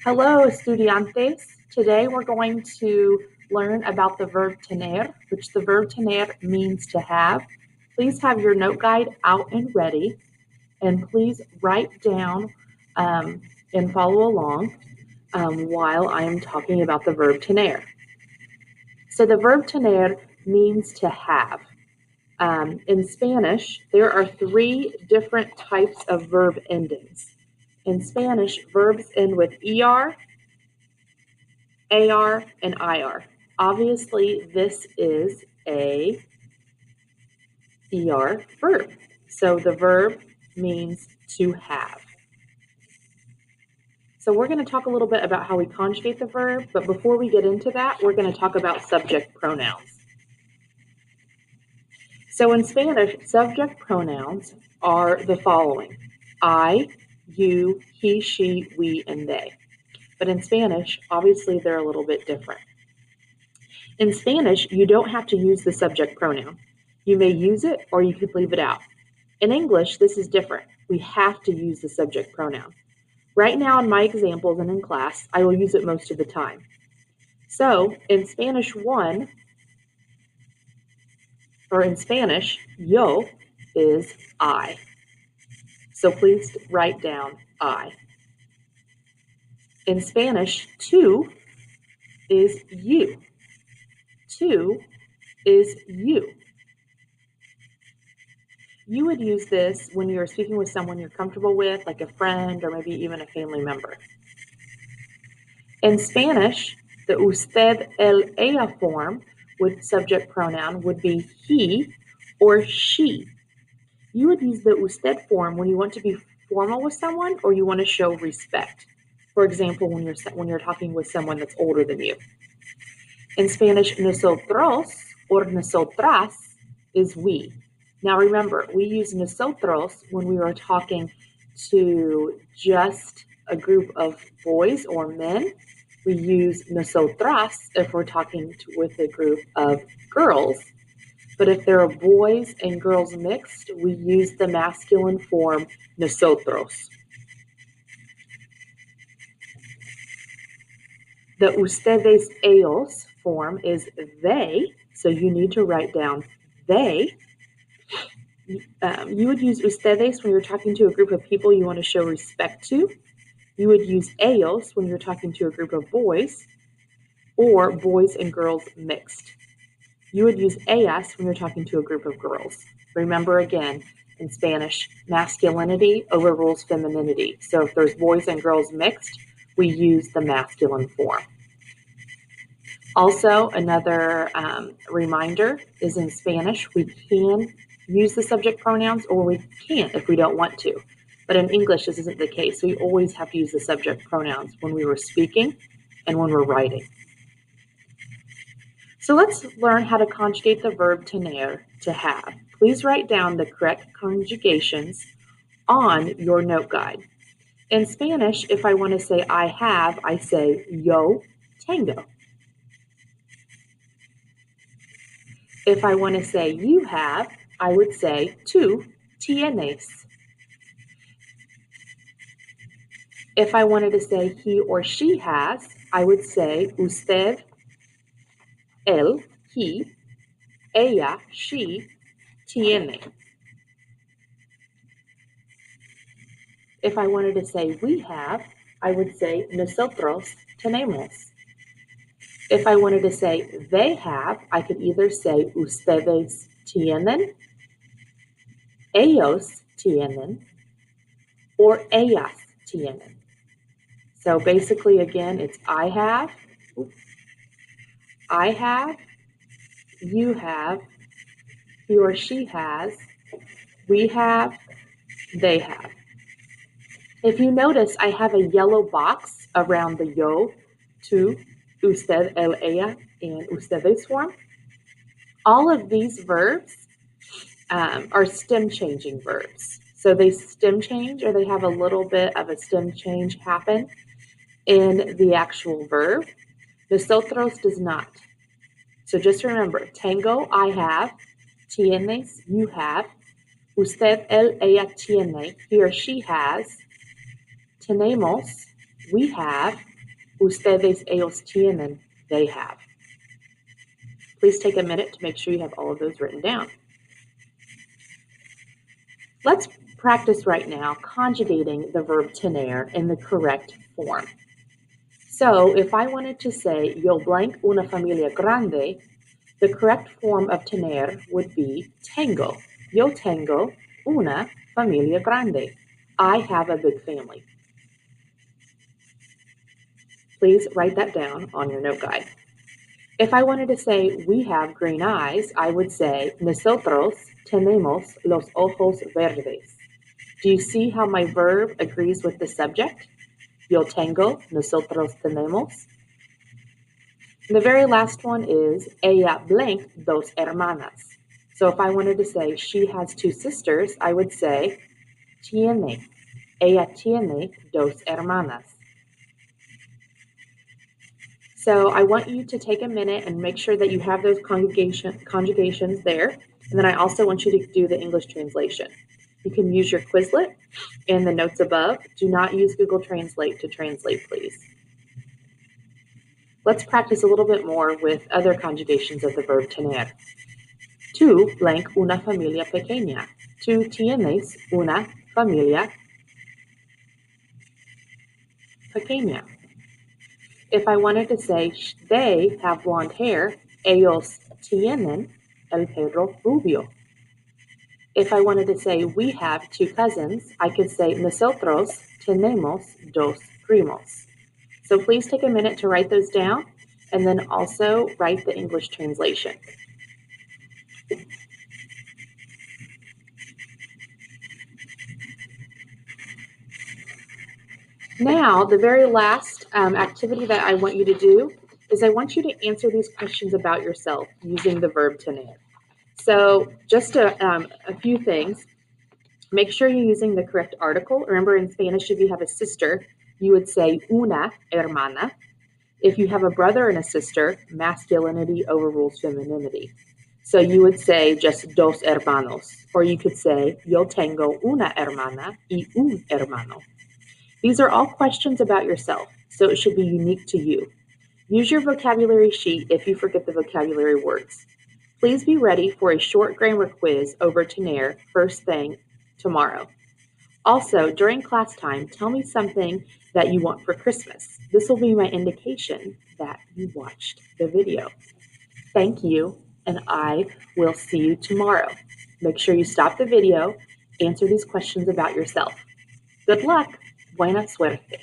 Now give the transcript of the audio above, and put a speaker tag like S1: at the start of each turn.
S1: Hello, estudiantes. Today we're going to learn about the verb tener, which the verb tener means to have. Please have your note guide out and ready, and please write down and follow along while I am talking about the verb tener. So the verb tener means to have. In Spanish, there are three different types of verb endings. In Spanish, verbs end with ER, AR, and IR. Obviously, this is a ER verb. So the verb means to have. So we're going to talk a little bit about how we conjugate the verb, but before we get into that, we're going to talk about subject pronouns. So in Spanish, subject pronouns are the following: I, you, he, she, we, and they. But in Spanish, obviously, they're a little bit different. In Spanish, you don't have to use the subject pronoun. You may use it or you could leave it out. In English, this is different. We have to use the subject pronoun. Right now in my examples and in class, I will use it most of the time. So in Spanish 1, or in Spanish, yo is I. So please write down I. In Spanish, tú is you. Tú is you. You would use this when you're speaking with someone you're comfortable with, like a friend or maybe even a family member. In Spanish, the usted, él, ella form with subject pronoun would be he or she. You would use the usted form when you want to be formal with someone or you want to show respect. For example, when you're talking with someone that's older than you. In Spanish, nosotros or nosotras is we. Now remember, we use nosotros when we are talking to just a group of boys or men. We use nosotras if we're talking with a group of girls. But if there are boys and girls mixed, we use the masculine form nosotros. The ustedes, ellos form is they, so you need to write down they. You would use ustedes when you're talking to a group of people you want to show respect to. You would use ellos when you're talking to a group of boys, or boys and girls mixed. You would use ellas when you're talking to a group of girls. Remember again, in Spanish, masculinity overrules femininity. So if there's boys and girls mixed, we use the masculine form. Also, another reminder is in Spanish, we can use the subject pronouns or we can't if we don't want to. But in English, this isn't the case. We always have to use the subject pronouns when we were speaking and when we're writing. So let's learn how to conjugate the verb tener, to have. Please write down the correct conjugations on your note guide. In Spanish, if I want to say I have, I say yo tengo. If I want to say you have, I would say tú tienes. If I wanted to say he or she has, I would say usted, él, he, ella, she, tiene. If I wanted to say we have, I would say nosotros tenemos. If I wanted to say they have, I could either say ustedes tienen, ellos tienen, or ellas tienen. So basically, again, it's I have, you have, he or she has, we have, they have. If you notice, I have a yellow box around the yo, tú, usted, él, ella, and ustedes form. All of these verbs are stem changing verbs. So they stem change, or they have a little bit of a stem change happen in the actual verb. Nosotros does not. So just remember, tengo, I have, tienes, you have, usted, él, ella tiene, he or she has, tenemos, we have, Ustedes, ellos tienen, they have. Please take a minute to make sure you have all of those written down. Let's practice right now conjugating the verb tener in the correct form. So if I wanted to say, yo blank una familia grande, the correct form of tener would be tengo. Yo tengo una familia grande. I have a big family. Please write that down on your note guide. If I wanted to say we have green eyes, I would say nosotros tenemos los ojos verdes. Do you see how my verb agrees with the subject? Yo tengo, nosotros tenemos. And the very last one is ella blank dos hermanas. So if I wanted to say she has two sisters, I would say tiene. Ella tiene dos hermanas. So I want you to take a minute and make sure that you have those conjugations there. And then I also want you to do the English translation. You can use your Quizlet in the notes above. Do not use Google Translate to translate, please. Let's practice a little bit more with other conjugations of the verb tener. Tú blank una familia pequeña. Tú tienes una familia pequeña. If I wanted to say they have blonde hair, ellos tienen el pelo rubio. If I wanted to say we have two cousins, I could say nosotros tenemos dos primos. So please take a minute to write those down and then also write the English translation. Now, the very last activity that I want you to do is I want you to answer these questions about yourself using the verb tener. So just a few things. Make sure you're using the correct article. Remember, in Spanish, if you have a sister, you would say una hermana. If you have a brother and a sister, masculinity overrules femininity. So you would say just dos hermanos, or you could say yo tengo una hermana y un hermano. These are all questions about yourself, so it should be unique to you. Use your vocabulary sheet if you forget the vocabulary words. Please be ready for a short grammar quiz over tener first thing tomorrow. Also, during class time, tell me something that you want for Christmas. This will be my indication that you watched the video. Thank you, and I will see you tomorrow. Make sure you stop the video, answer these questions about yourself. Good luck. Buena suerte.